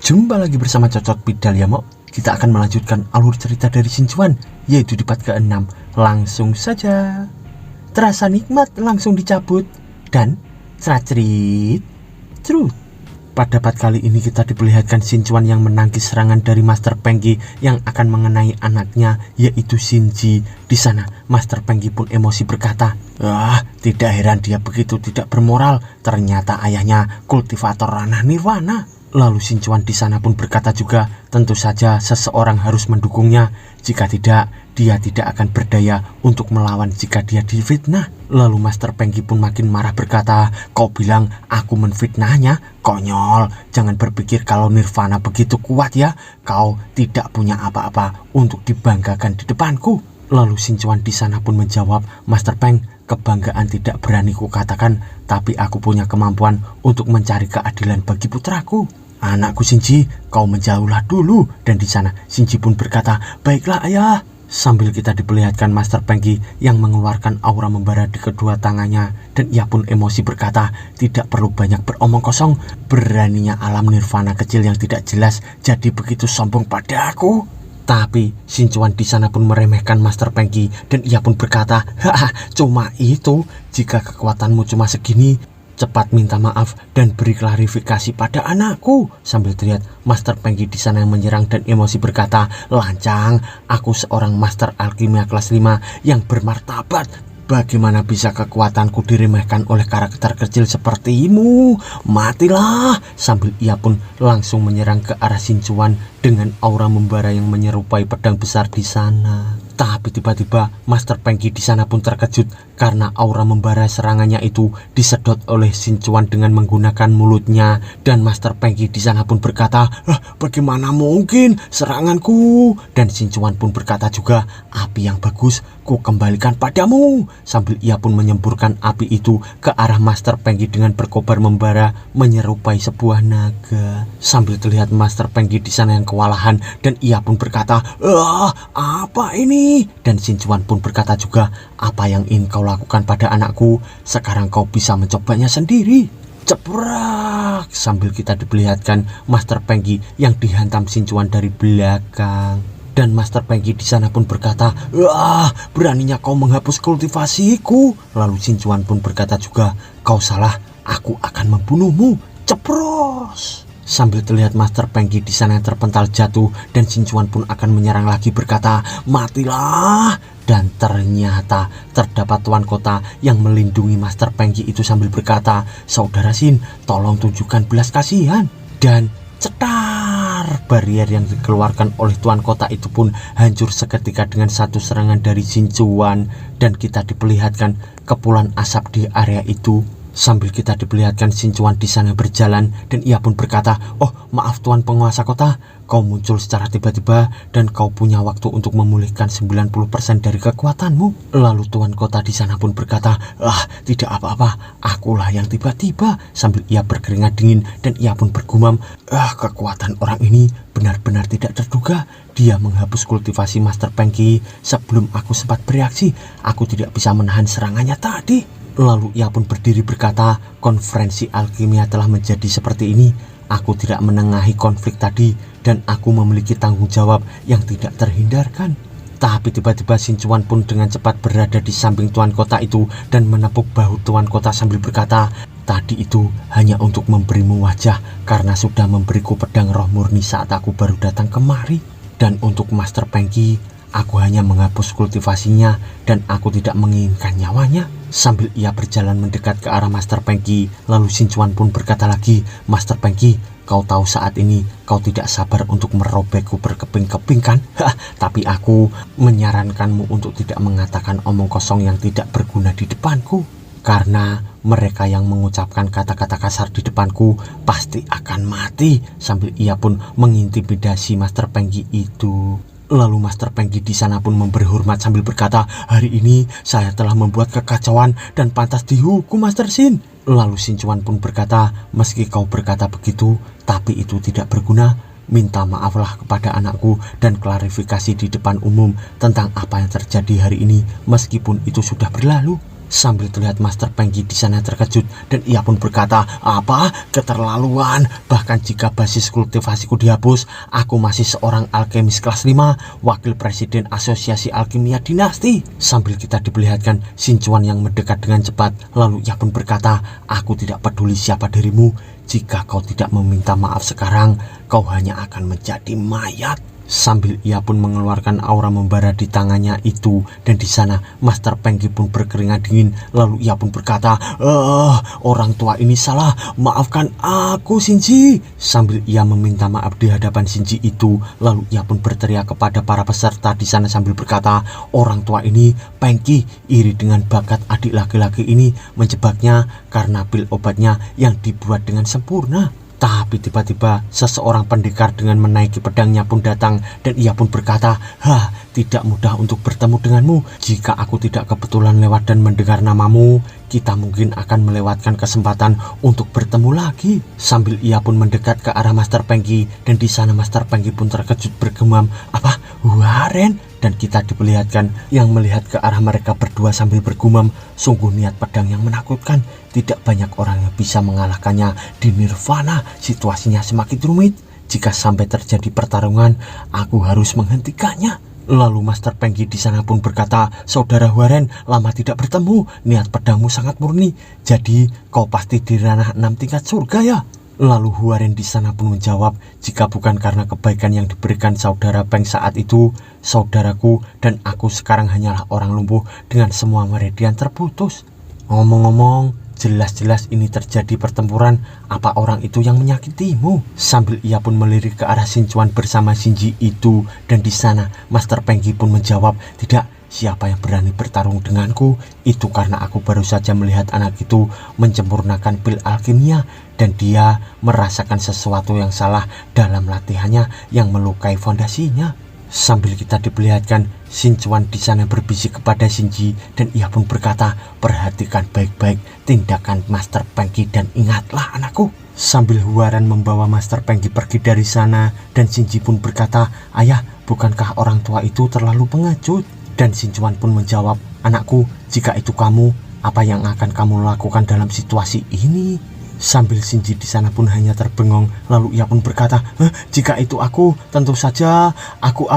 Jumpa lagi bersama Cocot Bidal ya Mok. Kita akan melanjutkan alur cerita dari Shinjuan, yaitu di part ke-6. Langsung saja. Terasa nikmat langsung dicabut. Dan cerit cerut. Pada part kali ini kita diperlihatkan Shinjuan yang menangkis serangan dari Master Pengki yang akan mengenai anaknya, yaitu Shinji. Di sana Master Pengki pun emosi berkata, tidak heran dia begitu tidak bermoral. Ternyata ayahnya kultivator ranah nirwana. Lalu Shinjuan di sana pun berkata juga, tentu saja seseorang harus mendukungnya. Jika tidak, dia tidak akan berdaya untuk melawan jika dia difitnah. Lalu Master Pengki pun makin marah berkata, kau bilang aku menfitnahnya? Konyol, jangan berpikir kalau nirvana begitu kuat ya. Kau tidak punya apa-apa untuk dibanggakan di depanku. Lalu Shinjuan di sana pun menjawab, Master Peng, kebanggaan tidak berani kukatakan, tapi aku punya kemampuan untuk mencari keadilan bagi putraku. Anakku Shinji, kau menjauhlah dulu. Dan di sana Shinji pun berkata, baiklah ayah. Sambil kita diperlihatkan Master Pengki yang mengeluarkan aura membara di kedua tangannya. Dan ia pun emosi berkata, tidak perlu banyak beromong kosong. Beraninya alam nirvana kecil yang tidak jelas jadi begitu sombong pada aku. Tapi Shinjuan di sana pun meremehkan Master Pengki dan ia pun berkata, cuma itu, jika kekuatanmu cuma segini, cepat minta maaf dan beri klarifikasi pada anakku. Sambil terlihat Master Pengki di sana yang menyerang dan emosi berkata, lancang, aku seorang Master Alkimia kelas 5 yang bermartabat. Bagaimana bisa kekuatanku diremehkan oleh karakter kecil sepertimu? Matilah. Sambil ia pun langsung menyerang ke arah Shinjuan dengan aura membara yang menyerupai pedang besar di sana. Tapi tiba-tiba Master Pengki di sana pun terkejut karena aura membara serangannya itu disedot oleh Shinjuan dengan menggunakan mulutnya. Dan Master Pengki di sana pun berkata, bagaimana mungkin seranganku? Dan Shinjuan pun berkata juga, api yang bagus ku kembalikan padamu. Sambil ia pun menyemburkan api itu ke arah Master Pengki dengan berkobar membara menyerupai sebuah naga. Sambil terlihat Master Pengki di sana yang kewalahan dan ia pun berkata, apa ini? Dan Shinjuan pun berkata juga, apa yang ingin kau lakukan pada anakku? Sekarang kau bisa mencobanya sendiri. Ceprak. Sambil kita diperlihatkan Master Pengki yang dihantam Shinjuan dari belakang. Dan Master Pengki di sana pun berkata, beraninya kau menghapus kultivasiku. Lalu Shinjuan pun berkata juga, kau salah, aku akan membunuhmu. Cepros. Sambil terlihat Master Pengki di sana yang terpental jatuh dan Shinjuan pun akan menyerang lagi berkata, matilah. Dan ternyata terdapat tuan kota yang melindungi Master Pengki itu sambil berkata, saudara Shin, tolong tunjukkan belas kasihan. Dan cetar, barier yang dikeluarkan oleh tuan kota itu pun hancur seketika dengan satu serangan dari Shinjuan. Dan kita diperlihatkan kepulan asap di area itu. Sambil kita diperlihatkan Shinjuan di sana berjalan dan ia pun berkata, maaf tuan penguasa kota, kau muncul secara tiba-tiba dan kau punya waktu untuk memulihkan 90% dari kekuatanmu. Lalu tuan kota di sana pun berkata, tidak apa-apa, akulah yang tiba-tiba. Sambil ia berkeringat dingin dan ia pun bergumam, kekuatan orang ini benar-benar tidak terduga. Dia menghapus kultivasi Master Pengki sebelum aku sempat bereaksi. Aku tidak bisa menahan serangannya tadi. Lalu ia pun berdiri berkata, konferensi alkimia telah menjadi seperti ini. Aku tidak menengahi konflik tadi dan aku memiliki tanggung jawab yang tidak terhindarkan. Tapi tiba-tiba Shinjuan pun dengan cepat berada di samping tuan kota itu dan menepuk bahu tuan kota sambil berkata, tadi itu hanya untuk memberimu wajah karena sudah memberiku pedang roh murni saat aku baru datang kemari. Dan untuk Master Pengki, aku hanya menghapus kultivasinya dan aku tidak menginginkan nyawanya. Sambil ia berjalan mendekat ke arah Master Pengki, lalu Shinjuan pun berkata lagi, Master Pengki, kau tahu saat ini kau tidak sabar untuk merobekku berkeping-keping kan? Tapi aku menyarankanmu untuk tidak mengatakan omong kosong yang tidak berguna di depanku. Karena mereka yang mengucapkan kata-kata kasar di depanku pasti akan mati. Sambil ia pun mengintimidasi Master Pengki itu. Lalu Master Pengki di sana pun memberi hormat sambil berkata, hari ini saya telah membuat kekacauan dan pantas dihukum Master Shin. Lalu Shinjuan pun berkata, meski kau berkata begitu, tapi itu tidak berguna. Minta maaflah kepada anakku dan klarifikasi di depan umum tentang apa yang terjadi hari ini, meskipun itu sudah berlalu. Sambil terlihat Master Pengki di sana terkejut dan ia pun berkata, "Apa? Keterlaluan. Bahkan jika basis kultivasiku dihapus, aku masih seorang alkemis kelas 5, wakil presiden Asosiasi Alkimia Dinasti." Sambil kita diperlihatkan Sinchuan yang mendekat dengan cepat, lalu ia pun berkata, "Aku tidak peduli siapa dirimu. Jika kau tidak meminta maaf sekarang, kau hanya akan menjadi mayat." Sambil ia pun mengeluarkan aura membara di tangannya itu, dan di sana Master Pengki pun berkeringat dingin. Lalu ia pun berkata, orang tua ini salah, maafkan aku Shinji." Sambil ia meminta maaf di hadapan Shinji itu, lalu ia pun berteriak kepada para peserta di sana sambil berkata, "Orang tua ini, Pengki, iri dengan bakat adik laki-laki ini, menjebaknya karena pil obatnya yang dibuat dengan sempurna." Tapi tiba-tiba seseorang pendekar dengan menaiki pedangnya pun datang, dan ia pun berkata, "Tidak mudah untuk bertemu denganmu. Jika aku tidak kebetulan lewat dan mendengar namamu, kita mungkin akan melewatkan kesempatan untuk bertemu lagi." Sambil ia pun mendekat ke arah Master Pengki, dan di sana Master Pengki pun terkejut bergemam, "Apa? Waren?" Dan kita diperlihatkan yang melihat ke arah mereka berdua sambil bergumam, "Sungguh niat pedang yang menakutkan. Tidak banyak orang yang bisa mengalahkannya di Nirvana. Situasinya semakin rumit. Jika sampai terjadi pertarungan, aku harus menghentikannya." Lalu Master Pengki di sana pun berkata, "Saudara Waren, lama tidak bertemu. Niat pedangmu sangat murni. Jadi kau pasti di ranah 6 tingkat surga ya?" Lalu Huaren di sana pun menjawab, "Jika bukan karena kebaikan yang diberikan saudara Peng saat itu, saudaraku dan aku sekarang hanyalah orang lumpuh dengan semua meridian terputus. Ngomong-ngomong, jelas-jelas ini terjadi pertempuran. Apa orang itu yang menyakitimu?" Sambil ia pun melirik ke arah Sinchuan bersama Shinji itu, dan di sana Master Pengki pun menjawab, "Tidak. Siapa yang berani bertarung denganku? Itu karena aku baru saja melihat anak itu menyempurnakan pil alkimia, dan dia merasakan sesuatu yang salah dalam latihannya yang melukai fondasinya." Sambil kita diperlihatkan Sinchuan di sana berbisik kepada Shinji, dan ia pun berkata, "Perhatikan baik-baik tindakan Master Pengki dan ingatlah anakku." Sambil Huaren membawa Master Pengki pergi dari sana, dan Shinji pun berkata, "Ayah, bukankah orang tua itu terlalu pengecut?" Dan Sinchuan pun menjawab, "Anakku, jika itu kamu, apa yang akan kamu lakukan dalam situasi ini?" Sambil Shinji di sana pun hanya terbengong, lalu ia pun berkata, "Jika itu aku, tentu saja aku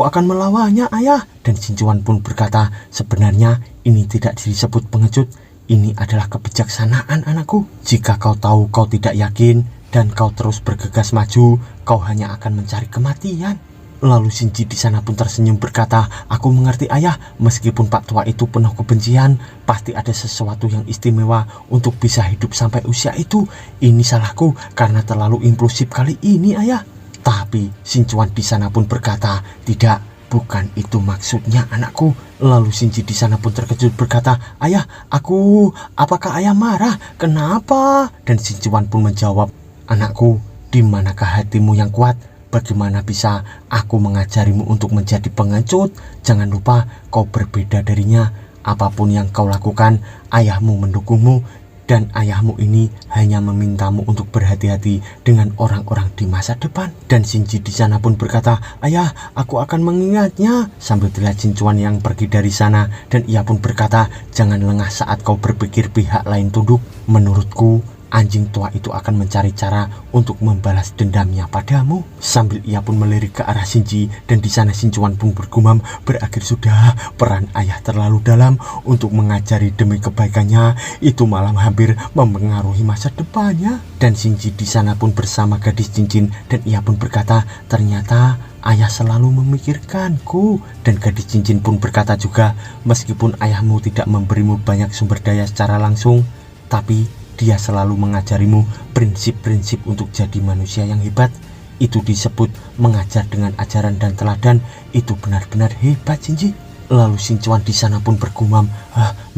akan melawannya, ayah." Dan Sinchuan pun berkata, "Sebenarnya ini tidak disebut pengecut, ini adalah kebijaksanaan anakku. Jika kau tahu kau tidak yakin dan kau terus bergegas maju, kau hanya akan mencari kematian." Lalu Shinji di sana pun tersenyum berkata, "Aku mengerti ayah, meskipun Pak Tua itu penuh kebencian, pasti ada sesuatu yang istimewa untuk bisa hidup sampai usia itu. Ini salahku karena terlalu impulsif kali ini ayah." Tapi Sinchuan di sana pun berkata, "Tidak, bukan itu maksudnya anakku." Lalu Shinji di sana pun terkejut berkata, "Ayah, apakah ayah marah? Kenapa?" Dan Sinchuan pun menjawab, "Anakku, di manakah hatimu yang kuat? Bagaimana bisa aku mengajarimu untuk menjadi pengecut? Jangan lupa kau berbeda darinya. Apapun yang kau lakukan, ayahmu mendukungmu, dan ayahmu ini hanya memintamu untuk berhati-hati dengan orang-orang di masa depan." Dan Shinji di sana pun berkata, "Ayah, aku akan mengingatnya." Sambil terlihat Sinchuan yang pergi dari sana, dan ia pun berkata, "Jangan lengah saat kau berpikir pihak lain tunduk. Menurutku, anjing tua itu akan mencari cara untuk membalas dendamnya padamu." Sambil ia pun melirik ke arah Shinji, dan di sana Sinchuan pun bergumam, "Berakhir sudah, peran ayah terlalu dalam untuk mengajari demi kebaikannya, itu malah hampir mempengaruhi masa depannya." Dan Shinji di sana pun bersama gadis cincin, dan ia pun berkata, "Ternyata ayah selalu memikirkanku." Dan gadis cincin pun berkata juga, "Meskipun ayahmu tidak memberimu banyak sumber daya secara langsung, tapi dia selalu mengajarimu prinsip-prinsip untuk jadi manusia yang hebat. Itu disebut mengajar dengan ajaran dan teladan. Itu benar-benar hebat, Shinji." Lalu Sinchuan di sana pun bergumam,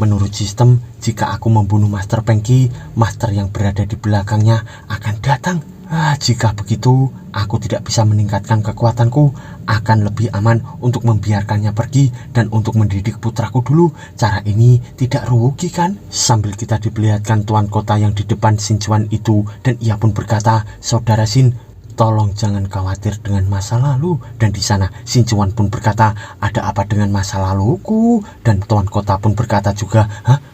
"Menurut sistem, jika aku membunuh Master Pengki, Master yang berada di belakangnya akan datang. Jika begitu, aku tidak bisa meningkatkan kekuatanku. Akan lebih aman untuk membiarkannya pergi dan untuk mendidik putraku dulu. Cara ini tidak rugi kan?" Sambil kita diperlihatkan tuan kota yang di depan Sinchuan itu, dan ia pun berkata, "Saudara Shin, Tolong jangan khawatir dengan masa lalu. Dan di sana Shinjuan pun berkata, ada apa dengan masa laluku? Dan Tuan Kota pun berkata juga,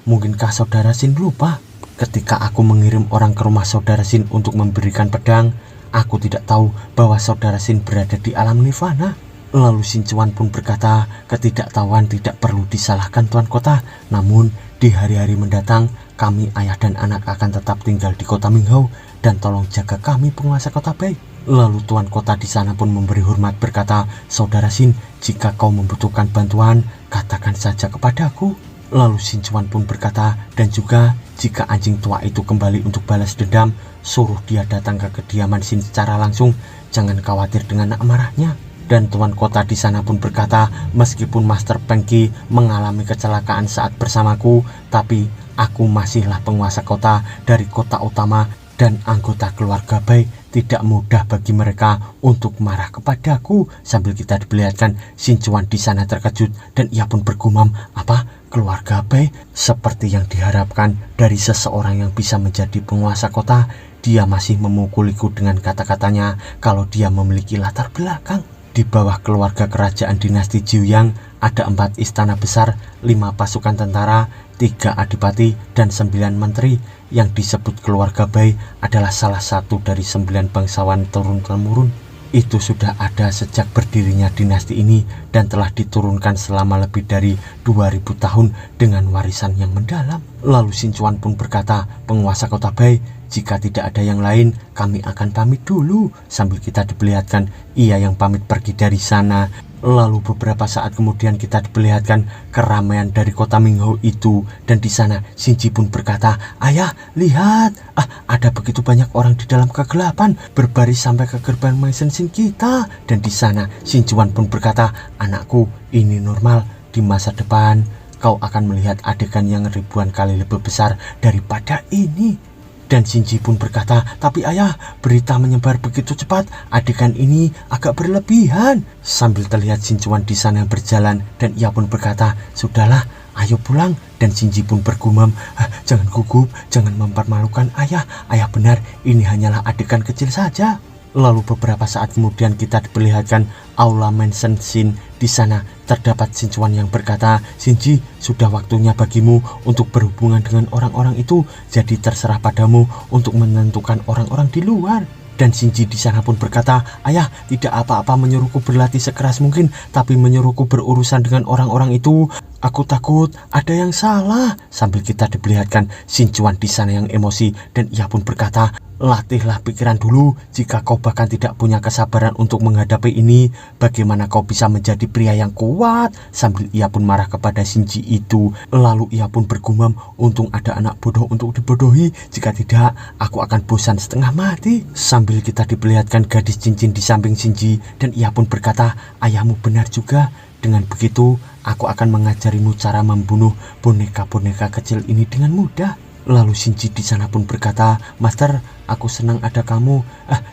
mungkinkah saudara Shin lupa? Ketika aku mengirim orang ke rumah saudara Shin untuk memberikan pedang, aku tidak tahu bahwa saudara Shin berada di alam nirvana. Lalu Shinjuan pun berkata, ketidaktahuan tidak perlu disalahkan Tuan Kota. Namun di hari-hari mendatang, kami ayah dan anak akan tetap tinggal di kota Minghou. Dan tolong jaga kami penguasa kota Bei. Lalu Tuan Kota di sana pun memberi hormat berkata, saudara Shin, jika kau membutuhkan bantuan, katakan saja kepadaku. Lalu Shinjuan pun berkata, dan juga jika anjing tua itu kembali untuk balas dendam, suruh dia datang ke kediaman Shin secara langsung. Jangan khawatir dengan amarahnya. Dan Tuan Kota di sana pun berkata, meskipun Master Pengki mengalami kecelakaan saat bersamaku, tapi aku masihlah penguasa kota dari kota utama. Dan anggota keluarga Bei, tidak mudah bagi mereka untuk marah kepadaku. Sambil kita diperlihatkan Shinjuan di sana terkejut dan ia pun bergumam, apa keluarga Bei? Seperti yang diharapkan dari seseorang yang bisa menjadi penguasa kota, dia masih memukuliku dengan kata-katanya kalau dia memiliki latar belakang. Di bawah keluarga kerajaan dinasti Jiuyang ada 4 istana besar, 5 pasukan tentara, 3 adipati, dan 9 menteri. Yang disebut keluarga Bei adalah salah satu dari 9 bangsawan turun-temurun. Itu sudah ada sejak berdirinya dinasti ini dan telah diturunkan selama lebih dari 2000 tahun dengan warisan yang mendalam. Lalu Shinjuan pun berkata, penguasa kota Bei, jika tidak ada yang lain, kami akan pamit dulu. Sambil kita diperlihatkan ia yang pamit pergi dari sana. Lalu beberapa saat kemudian kita diperlihatkan keramaian dari kota Minghou itu. Dan di sana Shinji pun berkata, ayah, lihat, ada begitu banyak orang di dalam kegelapan berbaris sampai ke gerbang mansion Shin kita. Dan di sana Shinjuan pun berkata, anakku, ini normal. Di masa depan kau akan melihat adegan yang ribuan kali lebih besar daripada ini. Dan Shinji pun berkata, tapi ayah, berita menyebar begitu cepat, adegan ini agak berlebihan. Sambil terlihat Shinjuan di sana berjalan dan ia pun berkata, sudahlah, ayo pulang. Dan Shinji pun bergumam, jangan gugup, jangan mempermalukan ayah. Ayah benar, ini hanyalah adegan kecil saja. Lalu beberapa saat kemudian kita diperlihatkan aula mansion Shin. Di sana terdapat Shinjuan yang berkata, Shinji, sudah waktunya bagimu untuk berhubungan dengan orang-orang itu. Jadi terserah padamu untuk menentukan orang-orang di luar. Dan Shinji di sana pun berkata, ayah, tidak apa-apa menyuruhku berlatih sekeras mungkin, tapi menyuruhku berurusan dengan orang-orang itu, aku takut ada yang salah. Sambil kita diperlihatkan Shinjuan di sana yang emosi dan ia pun berkata, latihlah pikiran dulu. Jika kau bahkan tidak punya kesabaran untuk menghadapi ini, bagaimana kau bisa menjadi pria yang kuat? Sambil ia pun marah kepada Shinji itu. Lalu ia pun bergumam, untung ada anak bodoh untuk dibodohi. Jika tidak, aku akan bosan setengah mati. Sambil kita diperlihatkan gadis cincin di samping Shinji dan ia pun berkata, ayahmu benar juga. Dengan begitu, aku akan mengajarimu cara membunuh boneka-boneka kecil ini dengan mudah. Lalu Shinji di sana pun berkata, Master, aku senang ada kamu.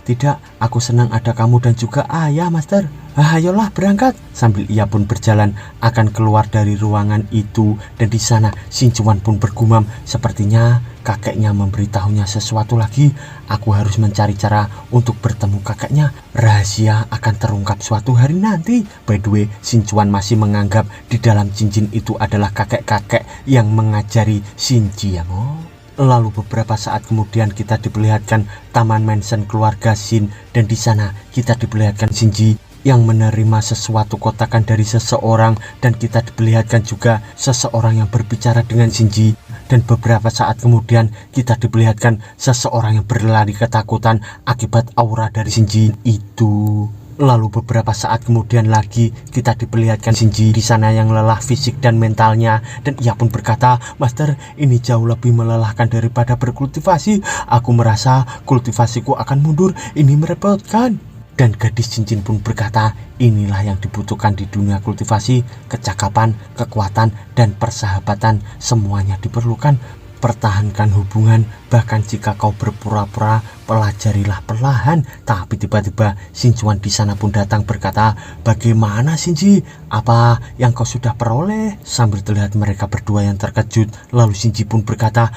Tidak, aku senang ada kamu dan juga ayah, Master. Ayolah berangkat. Sambil ia pun berjalan akan keluar dari ruangan itu. Dan di sana Shinjuan pun bergumam, sepertinya kakeknya memberitahunya sesuatu lagi. Aku harus mencari cara untuk bertemu kakeknya. Rahasia akan terungkap suatu hari nanti. By the way, Shinjuan masih menganggap di dalam cincin itu adalah kakek-kakek yang mengajari Shinji, ya mo. Lalu beberapa saat kemudian kita diperlihatkan taman mansion keluarga Shin. Dan di sana kita diperlihatkan Shinji yang menerima sesuatu kotakan dari seseorang. Dan kita diperlihatkan juga seseorang yang berbicara dengan Shinji. Dan beberapa saat kemudian kita diperlihatkan seseorang yang berlari ketakutan akibat aura dari Shinji itu. Lalu beberapa saat kemudian lagi kita diperlihatkan Shinji di sana yang lelah fisik dan mentalnya. Dan ia pun berkata, Master, ini jauh lebih melelahkan daripada berkultivasi. Aku merasa kultivasiku akan mundur, ini merepotkan. Dan gadis cincin pun berkata, inilah yang dibutuhkan di dunia kultivasi. Kecakapan, kekuatan, dan persahabatan semuanya diperlukan. Pertahankan hubungan, bahkan jika kau berpura-pura pelajarilah perlahan. Tapi tiba-tiba Shinjuan di sana pun datang berkata, bagaimana Shinji? Apa yang kau sudah peroleh? Sambil terlihat mereka berdua yang terkejut, lalu Shinji pun berkata,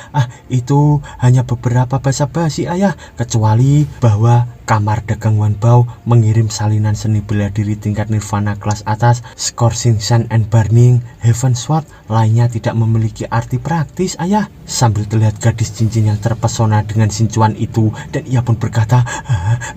itu hanya beberapa basa-basi ayah, kecuali bahwa kamar dagang Wanbao mengirim salinan seni bela diri tingkat nirvana kelas atas, Scorching Sun and Burning Heaven Sword lainnya tidak memiliki arti praktis ayah. Sambil terlihat gadis cincin yang terpesona dengan Shinjuan itu, dan ia pun berkata,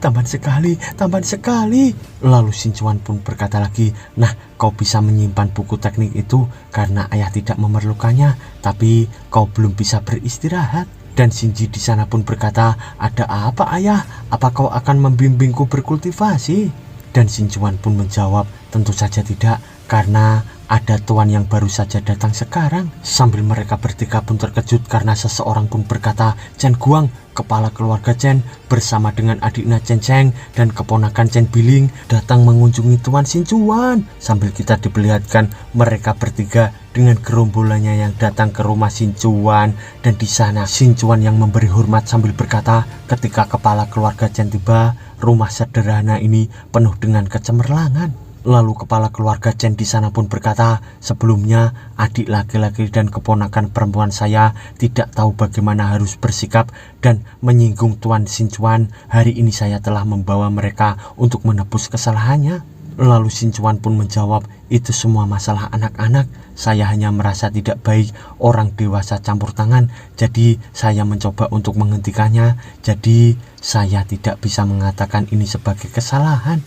tampan sekali, tampan sekali. Lalu Shinjuan pun berkata lagi, nah kau bisa menyimpan buku teknik itu karena ayah tidak memerlukannya, tapi kau belum bisa beristirahat. Dan Shinji di sana pun berkata, ada apa ayah? Apa kau akan membimbingku berkultivasi? Dan Shinjuan pun menjawab, tentu saja tidak, karena ada tuan yang baru saja datang sekarang. Sambil mereka bertiga pun terkejut karena seseorang pun berkata, Chen Guang, kepala keluarga Chen, bersama dengan adiknya Chen Cheng dan keponakan Chen Biling datang mengunjungi Tuan Shinjuan. Sambil kita diperlihatkan mereka bertiga dengan gerombolannya yang datang ke rumah Shinjuan, dan di sana Shinjuan yang memberi hormat sambil berkata, ketika kepala keluarga Chen tiba, rumah sederhana ini penuh dengan kecemerlangan. Lalu kepala keluarga Chen di sana pun berkata, sebelumnya adik laki-laki dan keponakan perempuan saya tidak tahu bagaimana harus bersikap dan menyinggung Tuan Shinjuan. Hari ini saya telah membawa mereka untuk menebus kesalahannya. Lalu Shinjuan pun menjawab, itu semua masalah anak-anak. Saya hanya merasa tidak baik orang dewasa campur tangan, jadi saya mencoba untuk menghentikannya. Jadi saya tidak bisa mengatakan ini sebagai kesalahan.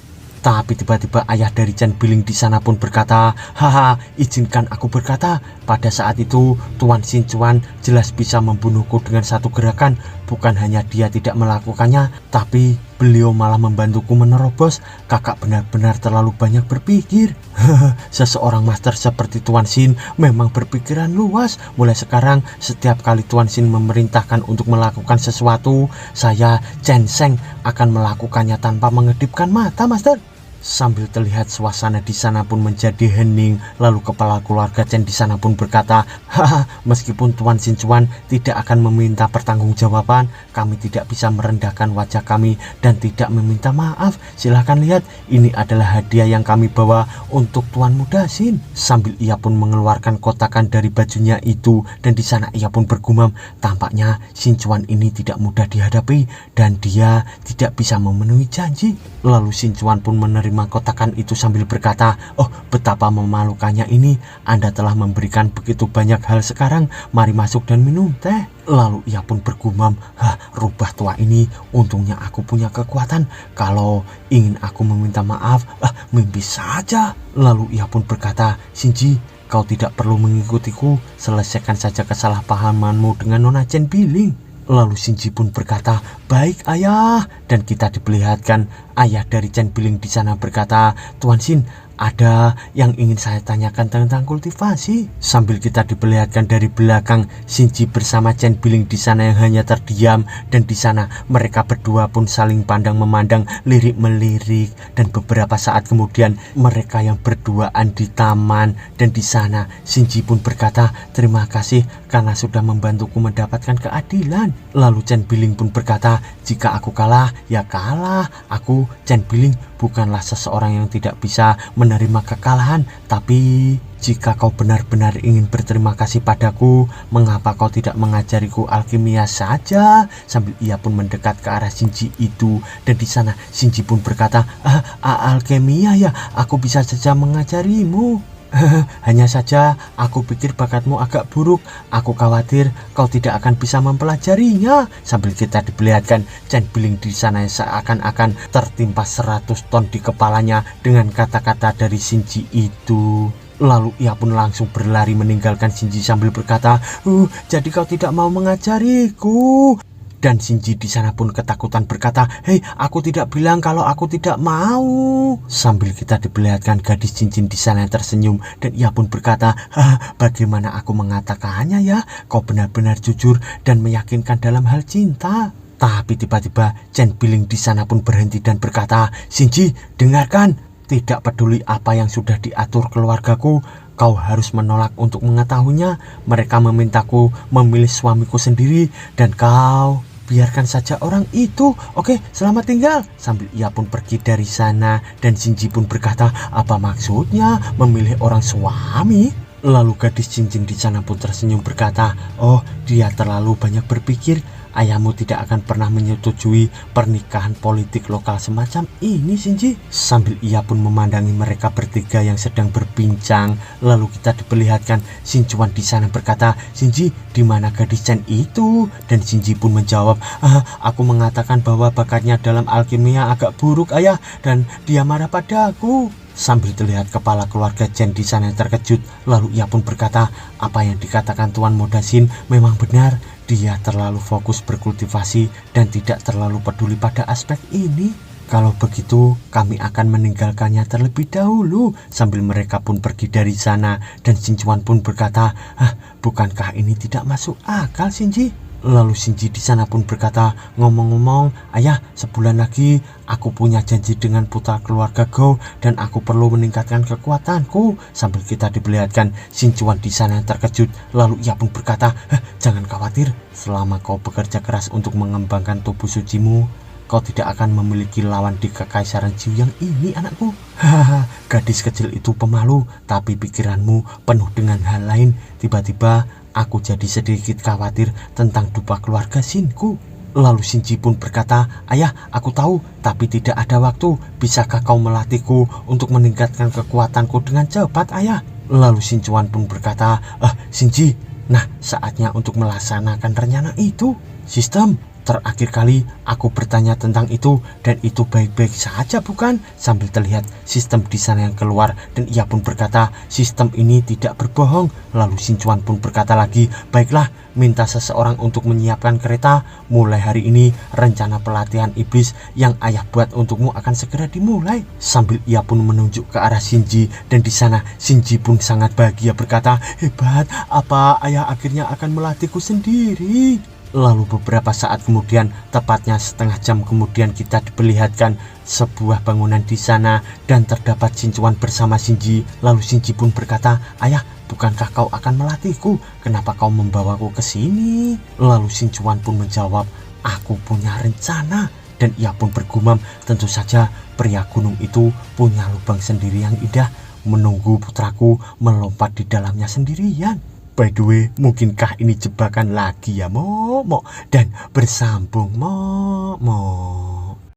Tapi tiba-tiba ayah dari Chen Biling di sana pun berkata, haha, izinkan aku berkata, pada saat itu Tuan Shinjuan jelas bisa membunuhku dengan satu gerakan. Bukan hanya dia tidak melakukannya, tapi beliau malah membantuku menerobos. Kakak benar-benar terlalu banyak berpikir. Seseorang master seperti Tuan Shin memang berpikiran luas. Mulai sekarang, setiap kali Tuan Shin memerintahkan untuk melakukan sesuatu, saya Chen Sheng akan melakukannya tanpa mengedipkan mata, Master. Sambil terlihat suasana di sana pun menjadi hening, lalu kepala keluarga Chen di sana pun berkata, meskipun Tuan Shinjuan tidak akan meminta pertanggungjawaban, kami tidak bisa merendahkan wajah kami dan tidak meminta maaf. Silahkan lihat, ini adalah hadiah yang kami bawa untuk Tuan Muda Shin. Sambil ia pun mengeluarkan kotakan dari bajunya itu, dan di sana ia pun bergumam, tampaknya Shinjuan ini tidak mudah dihadapi dan dia tidak bisa memenuhi janji. Lalu Shinjuan pun menerima kotakan itu sambil berkata, oh betapa memalukannya ini, Anda telah memberikan begitu banyak hal sekarang, mari masuk dan minum teh. Lalu ia pun bergumam, rubah tua ini, untungnya aku punya kekuatan, kalau ingin aku meminta maaf, mimpi saja. Lalu ia pun berkata, Shinji, kau tidak perlu mengikutiku, selesaikan saja kesalahpahamanmu dengan Nona Chen Biling. Lalu Shinji pun berkata, baik ayah. Dan kita diperlihatkan ayah dari Chen Biling di sana berkata, Tuan Shin, ada yang ingin saya tanyakan tentang kultivasi. Sambil kita diperlihatkan dari belakang Shinji bersama Chen Biling di sana yang hanya terdiam, dan di sana mereka berdua pun saling pandang memandang, lirik melirik, dan beberapa saat kemudian mereka yang berduaan di taman, dan di sana Shinji pun berkata, terima kasih karena sudah membantuku mendapatkan keadilan. Lalu Chen Biling pun berkata, jika aku kalah, ya kalah. Aku Chen Biling bukanlah seseorang yang tidak bisa menerima kekalahan, tapi jika kau benar-benar ingin berterima kasih padaku, mengapa kau tidak mengajariku alkimia saja? Sambil ia pun mendekat ke arah Shinji itu, dan di sana Shinji pun berkata, alkimia ya, aku bisa saja mengajarimu. Hanya saja aku pikir bakatmu agak buruk. Aku khawatir kau tidak akan bisa mempelajarinya. Sambil kita diperlihatkan Chen Biling di sana seakan-akan tertimpa 100 ton di kepalanya dengan kata-kata dari Shinji itu. Lalu ia pun langsung berlari meninggalkan Shinji sambil berkata, jadi kau tidak mau mengajariku? Dan Shinji di sana pun ketakutan berkata, hei, aku tidak bilang kalau aku tidak mau. Sambil kita diperlihatkan gadis cincin di sana yang tersenyum, dan ia pun berkata, bagaimana aku mengatakannya ya? Kau benar-benar jujur dan meyakinkan dalam hal cinta. Tapi tiba-tiba Chen Biling di sana pun berhenti dan berkata, Shinji, dengarkan, tidak peduli apa yang sudah diatur keluargaku, kau harus menolak untuk mengetahuinya. Mereka memintaku memilih suamiku sendiri, dan kau biarkan saja orang itu. Oke, selamat tinggal. Sambil ia pun pergi dari sana dan Shinji pun berkata, apa maksudnya memilih orang suami? Lalu gadis cincin di sana pun tersenyum berkata, oh dia terlalu banyak berpikir. Ayahmu tidak akan pernah menyetujui pernikahan politik lokal semacam ini, Shinji. Sambil ia pun memandangi mereka bertiga yang sedang berbincang. Lalu kita diperlihatkan Shinjuan di sana berkata, Shinji, di mana gadis Chen itu? Dan Shinji pun menjawab, aku mengatakan bahwa bakatnya dalam alkimia agak buruk, ayah, dan dia marah padaku. Sambil terlihat kepala keluarga Chen di sana yang terkejut, lalu ia pun berkata, apa yang dikatakan Tuan Modasin memang benar. Dia terlalu fokus berkultivasi dan tidak terlalu peduli pada aspek ini. Kalau begitu, kami akan meninggalkannya terlebih dahulu. Sambil mereka pun pergi dari sana dan Shinjuan pun berkata, bukankah ini tidak masuk akal, Shinji? Lalu Shinji di sana pun berkata, ngomong-ngomong, ayah, sebulan lagi aku punya janji dengan putra keluarga Go dan aku perlu meningkatkan kekuatanku. Sambil kita diperlihatkan Shinjuan di sana yang terkejut, lalu ia pun berkata, jangan khawatir, selama kau bekerja keras untuk mengembangkan tubuh sucimu, kau tidak akan memiliki lawan di kekaisaran Jiu yang ini, anakku. Hahaha, gadis kecil itu pemalu, tapi pikiranmu penuh dengan hal lain. Tiba-tiba aku jadi sedikit khawatir tentang dupa keluarga Shinku. Lalu Shinji pun berkata, ayah, aku tahu, tapi tidak ada waktu. Bisakah kau melatihku untuk meningkatkan kekuatanku dengan cepat, ayah? Lalu Shinjuan pun berkata, Shinji, nah saatnya untuk melaksanakan rencana itu. Sistem, terakhir kali aku bertanya tentang itu dan itu baik-baik saja, bukan? Sambil terlihat sistem di sana yang keluar dan ia pun berkata, sistem ini tidak berbohong. Lalu Shinjuan pun berkata lagi, baiklah, minta seseorang untuk menyiapkan kereta. Mulai hari ini rencana pelatihan iblis yang ayah buat untukmu akan segera dimulai. Sambil ia pun menunjuk ke arah Shinji dan di sana Shinji pun sangat bahagia berkata, hebat, apa ayah akhirnya akan melatihku sendiri? Lalu beberapa saat kemudian, tepatnya setengah jam kemudian, kita diperlihatkan sebuah bangunan di sana dan terdapat Shinjuan bersama Shinji. Lalu Shinji pun berkata, ayah, bukankah kau akan melatihku? Kenapa kau membawaku ke sini? Lalu Shinjuan pun menjawab, aku punya rencana. Dan ia pun bergumam, tentu saja pria gunung itu punya lubang sendiri yang indah, menunggu putraku melompat di dalamnya sendirian. By the way, mungkinkah ini jebakan lagi ya, Mo? Dan bersambung, Mo.